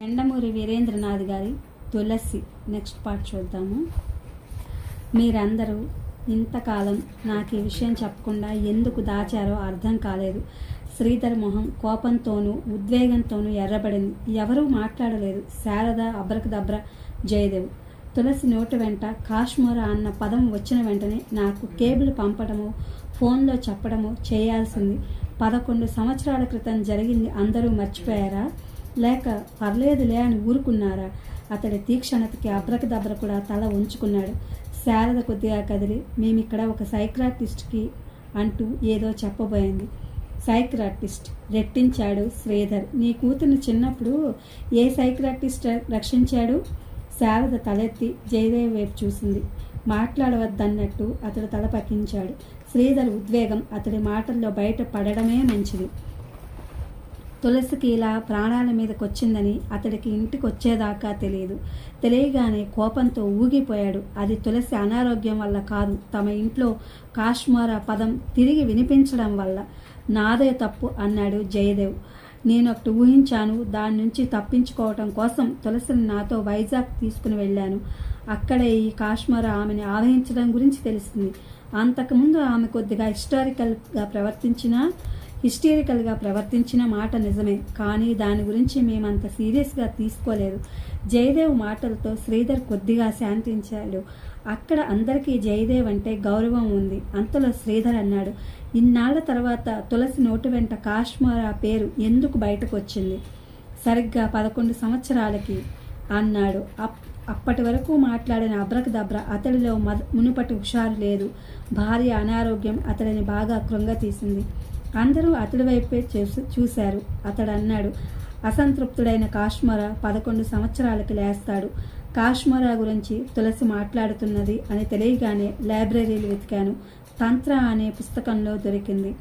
ఎండమూరి వీరేంద్రనాథ్ గారి తులసి next part చూద్దాము. మీరందరూ ఇంతకాలం నాకు ఈ విషయం చెప్పకుండా ఎందుకు దాచారో అర్థం కాలేదు. శ్రీధర్ మొహం కోపంతోనూ ఉద్వేగంతోనూ ఎర్రబడింది. ఎవరూ మాట్లాడలేదు. శారద, అబ్రకదబ్ర, జయదేవ్. తులసి నోటి వెంట కాశ్మీరా అన్న పదం వచ్చిన వెంటనే నాకు కేబుల్ పంపడమో ఫోన్లో చెప్పడమో చేయాల్సింది. 11 సంవత్సరాల క్రితం జరిగింది అందరూ మర్చిపోయారా, లేక పర్లేదులే అని ఊరుకున్నారా? అతడి తీక్షణతకి అబ్రకదబ్ర కూడా తల ఉంచుకున్నాడు. శారద కొద్దిగా కదిలి, మేమిక్కడ ఒక సైక్రాటిస్ట్కి అంటూ ఏదో చెప్పబోయింది. సైక్రాటిస్ట్ రెట్టించాడు శ్రీధర్. నీ కూతుర్ని చిన్నప్పుడు ఏ సైక్రాటిస్ట్ రక్షించాడు? శారద తలెత్తి జయదేవ్ వైపు చూసింది. మాట్లాడవద్దన్నట్టు అతడు తల పక్కించాడు. శ్రీధర్ ఉద్వేగం అతడి మాటల్లో బయట పడడమే మంచిది. తులసికి ఇలా ప్రాణాల మీదకొచ్చిందని అతడికి ఇంటికి వచ్చేదాకా తెలియదు. తెలియగానే కోపంతో ఊగిపోయాడు. అది తులసి అనారోగ్యం వల్ల కాదు, తమ ఇంట్లో కాశ్మీరా పదం తిరిగి వినిపించడం వల్ల. నాదే తప్పు అన్నాడు జయదేవ్. నేనొకటి ఊహించాను. దాని నుంచి తప్పించుకోవటం కోసం తులసిని నాతో వైజాగ్ తీసుకుని వెళ్ళాను. అక్కడే ఈ కాశ్మీరా ఆమెని ఆవహించడం గురించి తెలిసింది. అంతకుముందు ఆమె కొద్దిగా హిస్టీరికల్గా ప్రవర్తించిన మాట నిజమే, కానీ దాని గురించి మేమంత సీరియస్గా తీసుకోలేదు. జయదేవ్ మాటలతో శ్రీధర్ కొద్దిగా శాంతించాడు. అక్కడ అందరికీ జయదేవ్ అంటే గౌరవం ఉంది. అంతలో శ్రీధర్ అన్నాడు, ఇన్నాళ్ల తర్వాత తులసి నోటి వెంట కాశ్మీరా పేరు ఎందుకు బయటకు వచ్చింది? సరిగ్గా 11 సంవత్సరాలకి అన్నాడు. అప్పటి వరకు మాట్లాడిన అబ్రకదబ్ర అతడిలో మునుపటి హుషారు లేదు. భార్య అనారోగ్యం అతడిని బాగా కృంగతీసింది. అందరూ అతడి వైపే చూశారు. అతడు అన్నాడు, అసంతృప్తుడైన కాశ్మీరా 11 సంవత్సరాలకి లేస్తాడు. కాశ్మీరా గురించి తులసి మాట్లాడుతున్నది అని తెలియగానే లైబ్రరీలు వెతికాను. తంత్ర అనే పుస్తకంలో దొరికింది.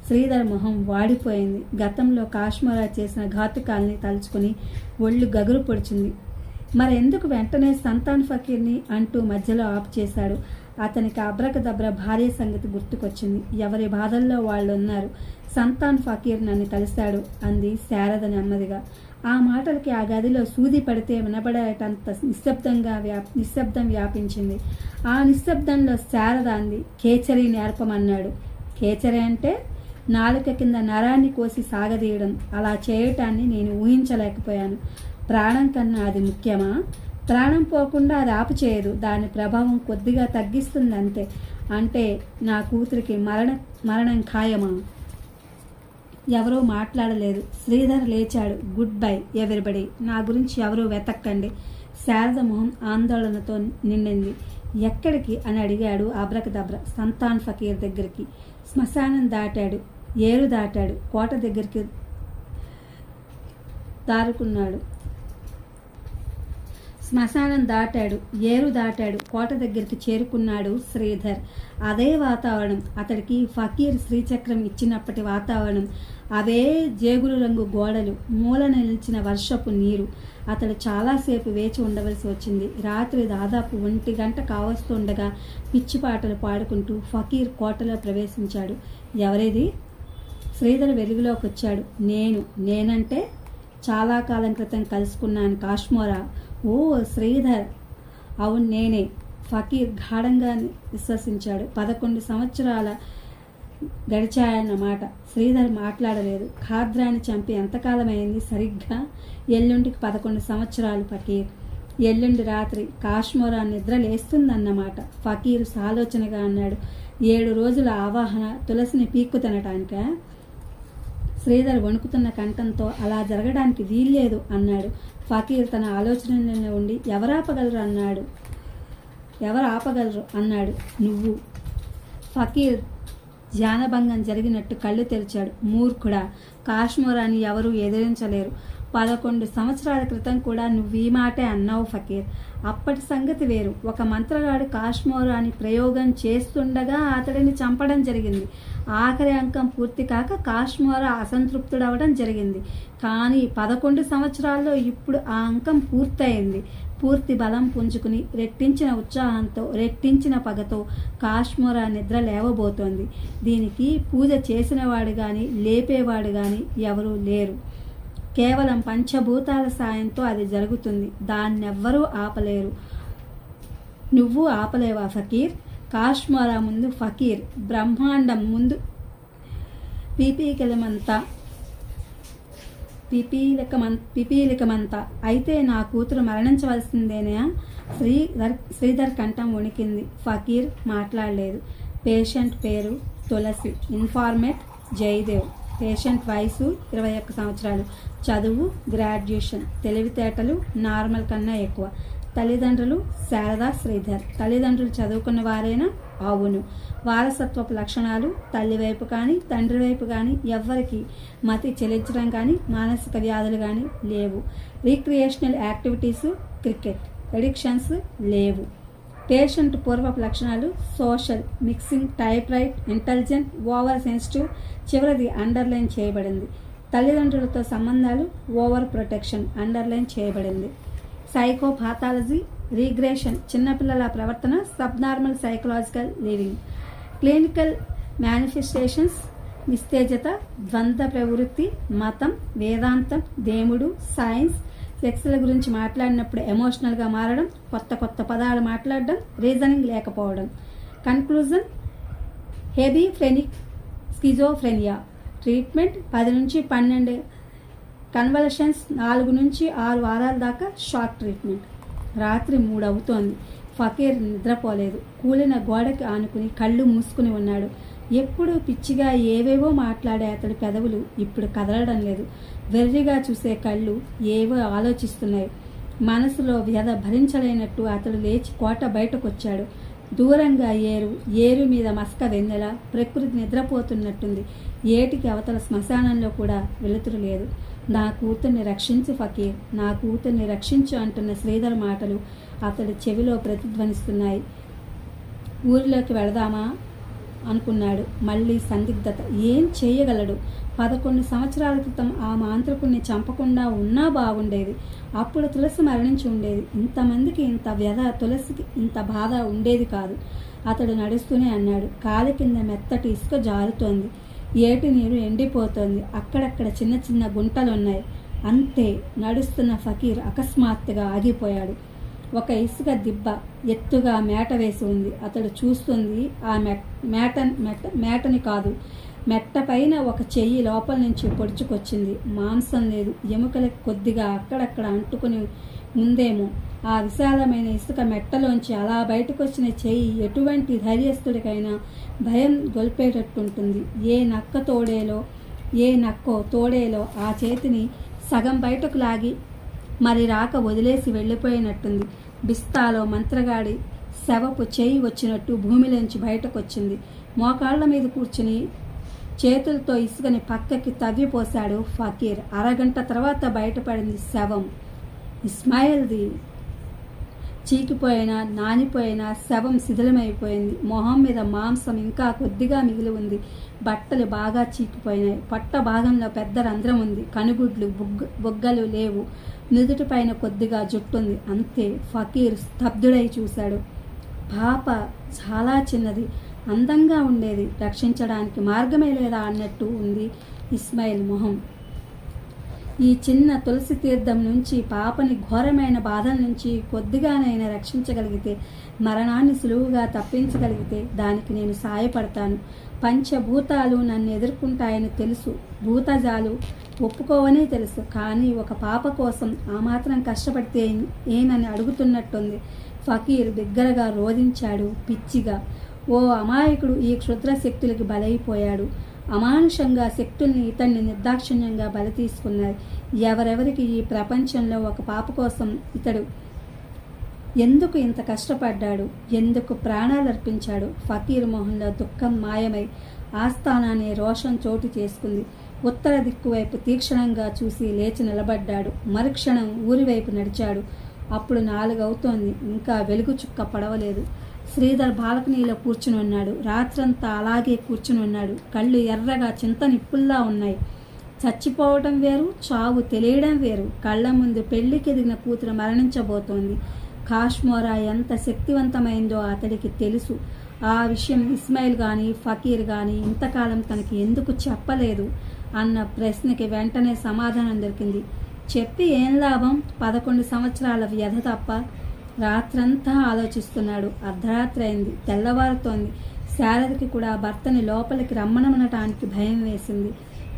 శ్రీధర్ మొహం వాడిపోయింది. గతంలో కాశ్మీరా చేసిన ఘాతుకాల్ని తలుచుకుని ఒళ్ళు గగురు పొడిచింది. మరెందుకు వెంటనే సంతాన్ ఫకీర్ని అంటూ మధ్యలో ఆపు చేశాడు. అతనికి అబ్రకదబ్ర భార్య సంగతి గుర్తుకొచ్చింది. ఎవరి బాధల్లో వాళ్ళున్నారు. సంతాన్ ఫకీర్ నన్ను కలిశాడు అంది శారద నెమ్మదిగా. ఆ మాటలకి ఆ గదిలో సూది పడితే వినబడేటంత నిశ్శబ్దం వ్యాపించింది. ఆ నిశ్శబ్దంలో శారద అంది, కేచరి నేర్పమన్నాడు. కేచరి అంటే నాలుక కింద నరాన్ని కోసి సాగదీయడం. అలా చేయటాన్ని నేను ఊహించలేకపోయాను. ప్రాణం కన్నా అది ముఖ్యమా? ప్రాణం పోకుండా అది ఆపు చేయదు. దాని ప్రభావం కొద్దిగా తగ్గిస్తుంది అంతే. అంటే నా కూతురికి మరణం ఖాయమా? ఎవరూ మాట్లాడలేదు. శ్రీధర్ లేచాడు. Good bye everybody. నా గురించి ఎవరూ వెతక్కండి. శారద మొహం ఆందోళనతో నిండింది. ఎక్కడికి అని అడిగాడు అబ్రకదబ్ర. సంతాన్ ఫకీర్ దగ్గరికి. శ్మశానం దాటాడు, ఏరు దాటాడు, కోట దగ్గరికి దారుకున్నాడు. శ్మశానం దాటాడు, ఏరు దాటాడు, కోట దగ్గరికి చేరుకున్నాడు శ్రీధర్. అదే వాతావరణం అతడికి ఫకీర్ శ్రీచక్రం ఇచ్చినప్పటి వాతావరణం. అవే జేగులు రంగు గోడలు, మూల నిలిచిన వర్షపు నీరు. అతడు చాలాసేపు వేచి ఉండవలసి వచ్చింది. రాత్రి దాదాపు 1 గంట కావస్తుండగా పిచ్చిపాటలు పాడుకుంటూ ఫకీర్ కోటలో ప్రవేశించాడు. ఎవరిది? శ్రీధర్ వెలుగులోకి వచ్చాడు. నేనంటే చాలా కాలం క్రితం కలుసుకున్నాను కాశ్మీరా. ఓ శ్రీధర్, అవును నేనే. ఫకీర్ గాఢంగా విశ్వసించాడు. 11 సంవత్సరాల గడిచాయన్నమాట. శ్రీధర్ మాట్లాడలేదు. ఖాద్రాన్ని చంపి ఎంతకాలమైంది? సరిగ్గా ఎల్లుండికి 11 సంవత్సరాలు ఫకీర్. ఎల్లుండి రాత్రి కాశ్మీరా నిద్ర లేస్తుందన్నమాట. ఫకీర్ సాలోచనగా అన్నాడు. 7 రోజుల ఆవాహన తులసిని పీక్కు తినటానికా? శ్రీధర్ వణుకుతున్న కంఠంతో అలా జరగడానికి వీల్లేదు అన్నాడు. ఫకీర్ తన ఆలోచనలో ఉండి ఎవరు ఆపగలరు అన్నాడు. నువ్వు. ఫకీర్ ధ్యానభంగం జరిగినట్టు కళ్ళు తెరిచాడు. మూర్ఖుడా, కాశ్మీరాని ఎవరూ ఎదిరించలేరు. 11 సంవత్సరాల క్రితం కూడా నువ్వు ఈ మాటే అన్నావు ఫకీర్. అప్పటి సంగతి వేరు. ఒక మంత్రగాడు కాశ్మీరాని ప్రయోగం చేస్తుండగా అతడిని చంపడం జరిగింది. ఆఖరి అంకం పూర్తి కాక కాశ్మీరా అసంతృప్తుడవడం జరిగింది. కానీ 11 సంవత్సరాల్లో ఇప్పుడు ఆ అంకం పూర్తయింది. పూర్తి బలం పుంజుకుని రెట్టించిన ఉత్సాహంతో, రెట్టించిన పగతో కాశ్మీరా నిద్ర లేవబోతోంది. దీనికి పూజ చేసినవాడు కానీ లేపేవాడు కానీ ఎవరూ లేరు. కేవలం పంచభూతాల సాయంతో అది జరుగుతుంది. దాన్నెవ్వరూ ఆపలేరు. నువ్వు ఆపలేవా ఫకీర్? కాశ్మోరా ముందు ఫకీర్, బ్రహ్మాండం ముందు పిపీలికమంతా. అయితే నా కూతురు మరణించవలసిందేనా? శ్రీధర్ కంఠం వణికింది. ఫకీర్ మాట్లాడలేదు. పేషెంట్ పేరు తులసి, ఇన్ఫార్మేట్ జయదేవ్. పేషెంట్ వయసు 21 సంవత్సరాలు, చదువు గ్రాడ్యుయేషన్, తెలివితేటలు నార్మల్ కన్నా ఎక్కువ. తల్లిదండ్రులు శారదా, శ్రీధర్. తల్లిదండ్రులు చదువుకున్న వారేనా? అవును. వారసత్వపు లక్షణాలు తల్లి వైపు కానీ తండ్రి వైపు కానీ ఎవ్వరికి మతి చెలించడం కానీ మానసిక వ్యాధులు కానీ లేవు. రీక్రియేషనల్ యాక్టివిటీసు, క్రికెట్, ఎడిక్షన్స్ లేవు. పేషెంట్ పూర్వపు లక్షణాలు social, mixing, type right, intelligent, over sensitive. చివరిది అండర్లైన్ చేయబడింది. తల్లిదండ్రులతో సంబంధాలు ఓవర్ ప్రొటెక్షన్ అండర్లైన్ చేయబడింది. సైకోపాథాలజీ, రీగ్రెషన్, చిన్నపిల్లల ప్రవర్తన, సబ్నార్మల్ సైకలాజికల్ లివింగ్. క్లినికల్ మేనిఫెస్టేషన్స్, నిస్తేజత, ద్వంద్వ ప్రవృత్తి, మతం, వేదాంతం, దేవుడు, సైన్స్. సెక్స్ల గురించి మాట్లాడినప్పుడు ఎమోషనల్గా మారడం, కొత్త పదాలు మాట్లాడడం, రీజనింగ్ లేకపోవడం. Conclusion, హెబిఫ్రెనిక్ schizophrenia. ట్రీట్మెంట్ 10 నుంచి 12 కన్వల్షన్స్, 4 నుంచి 6 వారాల దాకా షార్ట్ ట్రీట్మెంట్. రాత్రి 3 అవుతోంది. ఫకీర్ నిద్రపోలేదు. కూలిన గోడకి ఆనుకుని కళ్ళు మూసుకుని ఉన్నాడు. ఎప్పుడూ పిచ్చిగా ఏవేవో మాట్లాడే అతడి పెదవులు ఇప్పుడు కదలడం లేదు. వెర్రిగా చూసే కళ్ళు ఏవో ఆలోచిస్తున్నాయి. మనసులో వ్యధ భరించలేనట్టు అతడు లేచి కోట బయటకొచ్చాడు. దూరంగా ఏరు మీద మస్క వెన్నెల. ప్రకృతి నిద్రపోతున్నట్టుంది. ఏటికి అవతల శ్మశానంలో కూడా వెలుతురు లేదు. నా కూతుర్ని రక్షించు ఫకీర్, నా కూతుర్ని రక్షించు అంటున్న శ్రీధర్ మాటలు అతడి చెవిలో ప్రతిధ్వనిస్తున్నాయి. ఊరిలోకి వెళదామా అనుకున్నాడు. మళ్ళీ సందిగ్ధత. ఏం చేయగలడు? 11 సంవత్సరాల క్రితం ఆ మాంత్రికుణ్ణి చంపకుండా ఉన్నా బాగుండేది. అప్పుడు తులసి మరణించి ఉండేది. ఇంతమందికి ఇంత వ్యధ, తులసికి ఇంత బాధ ఉండేది కాదు. అతడు నడుస్తూనే అన్నాడు. కాలి కింద మెత్తటి ఇసుక జారుతోంది. ఏటి నీరు ఎండిపోతోంది. అక్కడక్కడ చిన్న చిన్న గుంటలున్నాయి. అంతే. నడుస్తున్న ఫకీర్ అకస్మాత్తుగా ఆగిపోయాడు. ఒక ఇసుక దిబ్బ ఎత్తుగా మేట వేసి ఉంది. అతడు చూస్తుంది ఆ మేటని కాదు. మెట్ట పైన ఒక చెయ్యి లోపల నుంచి పొడుచుకొచ్చింది. మాంసం లేదు. ఎముకలకు కొద్దిగా అక్కడక్కడ అంటుకుని ఉందేమో. ఆ విశాలమైన ఇసుక మెట్టలోంచి అలా బయటకొచ్చిన చెయ్యి ఎటువంటి ధైర్యస్తుడికైనా భయం గొల్పేటట్టుంటుంది. ఏ నక్కో తోడేలో ఆ చేతిని సగం బయటకు లాగి మరి రాక వదిలేసి వెళ్ళిపోయినట్టుంది. బిస్తాలో మంత్రగాడి శవపు చేయి వచ్చినట్టు భూమిలోంచి బయటకొచ్చింది. మోకాళ్ల మీద కూర్చుని చేతులతో ఇసుకని పక్కకి తవ్విపోశాడు ఫకీర్. అరగంట తర్వాత బయటపడింది శవం. ఇస్మాయిల్ది. చీకిపోయిన నానిపోయిన శవం శిథిలమైపోయింది. మొహం మీద మాంసం ఇంకా కొద్దిగా మిగిలి ఉంది. బట్టలు బాగా చీకిపోయినాయి. పొట్ట భాగంలో పెద్ద రంధ్రం ఉంది. కనుగుడ్లు బొగ్గలు లేవు. నుదుటి పైన కొద్దిగా జుట్టుంది. అంతే. ఫకీర్ స్తబ్దుడై చూశాడు. పాప చాలా చిన్నది, అందంగా ఉండేది. రక్షించడానికి మార్గమే లేదా అన్నట్టు ఉంది ఇస్మాయిల్ మొహం. ఈ చిన్న తులసి తీర్థం నుంచి పాపని ఘోరమైన బాధల నుంచి కొద్దిగానైనా రక్షించగలిగితే, మరణాన్ని సులువుగా తప్పించగలిగితే దానికి నేను సాయపడతాను. పంచభూతాలు నన్ను ఎదుర్కొంటాయని తెలుసు. భూతజాలు ఒప్పుకోవని తెలుసు. కానీ ఒక పాప కోసం ఆ మాత్రం కష్టపడితే ఏమని అడుగుతున్నట్టుంది. ఫకీర్ బిగ్గరగా రోధించాడు పిచ్చిగా. ఓ అమాయకుడు ఈ క్షుద్ర శక్తులకి బలైపోయాడు. అమానుషంగా శక్తుల్ని ఇతన్ని నిర్దాక్షిణ్యంగా బలి తీసుకున్నారు. ఎవరెవరికి ఈ ప్రపంచంలో ఒక పాప కోసం ఇతడు ఎందుకు ఇంత కష్టపడ్డాడు? ఎందుకు ప్రాణాలు అర్పించాడు? ఫకీర్ మొహంలో దుఃఖం మాయమై ఆస్థానాన్ని రోషం చోటు చేసుకుంది. ఉత్తర దిక్కు వైపు తీక్షణంగా చూసి లేచి నిలబడ్డాడు. మరుక్షణం ఊరివైపు నడిచాడు. అప్పుడు 4 అవుతోంది. ఇంకా వెలుగు చుక్క పడవలేదు. శ్రీధర్ బాల్కనీలో కూర్చుని ఉన్నాడు. రాత్రంతా అలాగే కూర్చుని ఉన్నాడు. కళ్ళు ఎర్రగా చింత నిప్పుల్లా ఉన్నాయి. చచ్చిపోవడం వేరు, చావు తెలియడం వేరు. కళ్ళ ముందు పెళ్లికి ఎదిగిన కూతురు మరణించబోతోంది. కాశ్మోరా ఎంత శక్తివంతమైందో అతడికి తెలుసు. ఆ విషయం ఇస్మాయిల్ కానీ ఫకీర్ కానీ ఇంతకాలం తనకి ఎందుకు చెప్పలేదు అన్న ప్రశ్నకి వెంటనే సమాధానం దొరికింది. చెప్పి ఏం లాభం, 11 సంవత్సరాల వ్యధ తప్ప. రాత్రంతా ఆలోచిస్తున్నాడు. అర్ధరాత్రి అయింది, తెల్లవారుతోంది. శారదకి కూడా భర్తని లోపలికి రమ్మనమనటానికి భయం వేసింది.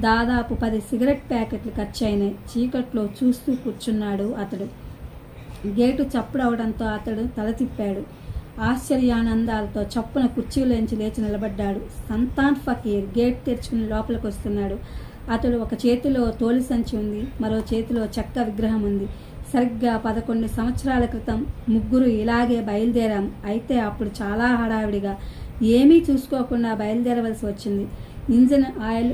దాదాపు 10 సిగరెట్ ప్యాకెట్లు ఖర్చయినాయి. చీకట్లో చూస్తూ కూర్చున్నాడు అతడు. గేటు చప్పుడవడంతో అతడు తల తిప్పాడు. ఆశ్చర్యానందాలతో చప్పున కుర్చీలోంచి లేచి నిలబడ్డాడు. సంతాన్ ఫకీర్ గేట్ తెరుచుకుని లోపలికి వస్తున్నాడు. అతడు ఒక చేతిలో తోలి సంచి ఉంది, మరో చేతిలో చెక్క విగ్రహం ఉంది. సరిగ్గా 11 సంవత్సరాల క్రితం ముగ్గురు ఇలాగే బయలుదేరాం. అయితే అప్పుడు చాలా హడావిడిగా ఏమీ చూసుకోకుండా బయలుదేరవలసి వచ్చింది. Engine oil,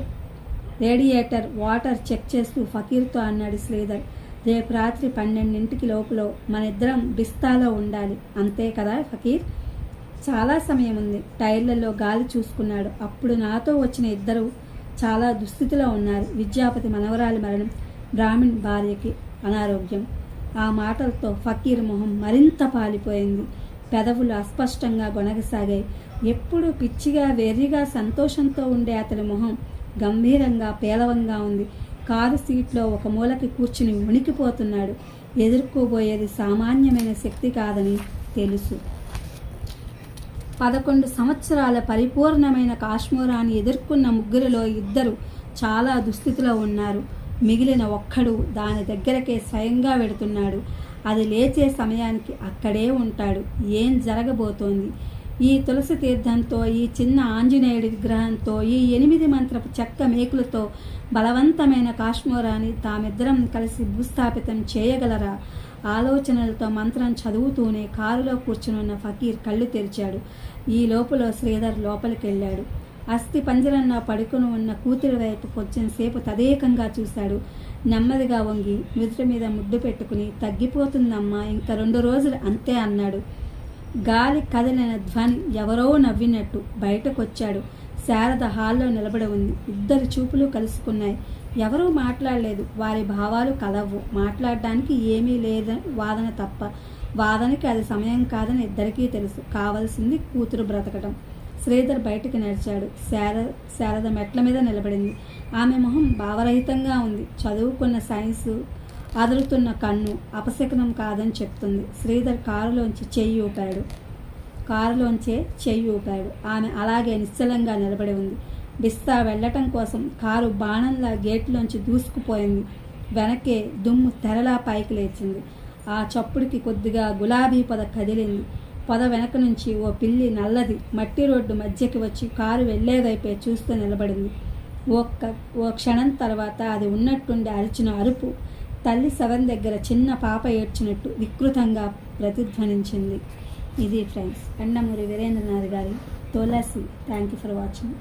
radiator, water check చేస్తూ ఫకీర్తో అన్నాడు శ్రీధర్. రేపు రాత్రి 12 లోపల మనిద్దరం బిస్తాలో ఉండాలి, అంతే కదా ఫకీర్? చాలా సమయం ఉంది. టైర్లలో గాలి చూసుకున్నాడు. అప్పుడు నాతో వచ్చిన ఇద్దరు చాలా దుస్థితిలో ఉన్నారు. విద్యాపతి మనవరాలి మరణం, బ్రాహ్మణ్ భార్యకి అనారోగ్యం. ఆ మాటలతో ఫకీర్ మొహం మరింత పాలిపోయింది. పెదవులు అస్పష్టంగా గొనగసాగాయి. ఎప్పుడు పిచ్చిగా వెర్రిగా సంతోషంతో ఉండే అతడి మొహం గంభీరంగా పేలవంగా ఉంది. కారు సీట్లో ఒక మూలకి కూర్చుని వణికిపోతున్నాడు. ఎదుర్కోబోయేది సామాన్యమైన శక్తి కాదని తెలుసు. 11 సంవత్సరాల పరిపూర్ణమైన కాశ్మీరాన్ని ఎదుర్కొన్న ముగ్గురిలో ఇద్దరు చాలా దుస్థితిలో ఉన్నారు. మిగిలిన ఒక్కడు దాని దగ్గరకే స్వయంగా వెడుతున్నాడు. అది లేచే సమయానికి అక్కడే ఉంటాడు. ఏం జరగబోతోంది? ఈ తులసి తీర్థంతో, ఈ చిన్న ఆంజనేయుడి విగ్రహంతో, ఈ 8 మంత్రపు చెక్క మేకులతో బలవంతమైన కాశ్మీరాన్ని తామిద్దరం కలిసి భూస్థాపితం చేయగలరా? ఆలోచనలతో మంత్రం చదువుతూనే కారులో కూర్చునున్న ఫకీర్ కళ్ళు తెరిచాడు. ఈ లోపల శ్రీధర్ లోపలికి వెళ్ళాడు. అస్థి పంజరంలో పడుకుని ఉన్న కూతురి వైపు కొంచెంసేపు తదేకంగా చూశాడు. నెమ్మదిగా వంగి నుదుటి మీద ముద్దు పెట్టుకుని, తగ్గిపోతుందమ్మా, ఇంకా 2 రోజులు అంతే అన్నాడు. గాలి కదిలిన ధ్వని ఎవరో నవ్వినట్టు బయటకొచ్చాడు. శారద హాల్లో నిలబడి ఉంది. ఇద్దరి చూపులు కలుసుకున్నాయి. ఎవరూ మాట్లాడలేదు. వారి భావాలు కలవు. మాట్లాడడానికి ఏమీ లేదు, వాదన తప్ప. వాదనకి అది సమయం కాదని ఇద్దరికీ తెలుసు. కావలసింది కూతురు బ్రతకడం. శ్రీధర్ బయటికి నడిచాడు. శారద మెట్ల మీద నిలబడింది. ఆమె మొహం భావరహితంగా ఉంది. చదువుకున్న సైన్సు, అదురుతున్న కన్ను అపశకనం కాదని చెప్తుంది. శ్రీధర్ కారులోంచే చెయ్యి ఊపాడు. ఆమె అలాగే నిశ్చలంగా నిలబడి ఉంది. బిస్తా వెళ్లటం కోసం కారు బాణంలా గేట్లోంచి దూసుకుపోయింది. వెనకే దుమ్ము తెరలా పైకి లేచింది. ఆ చప్పుడికి కొద్దిగా గులాబీ పొద కదిలింది. పొద వెనక నుంచి ఓ పిల్లి నల్లది మట్టి రోడ్డు మధ్యకి వచ్చి కారు వెళ్లేదైపే చూస్తూ నిలబడింది. ఓ క్షణం తర్వాత అది ఉన్నట్టుండి అరిచిన అరుపు తల్లి శవం దగ్గర చిన్న పాప ఏడ్చినట్టు వికృతంగా ప్రతిధ్వనించింది. ఇది ఫ్రెండ్స్, ఎండమూరి వీరేంద్రనాథ్ గారి Tulasi. Thank you for watching.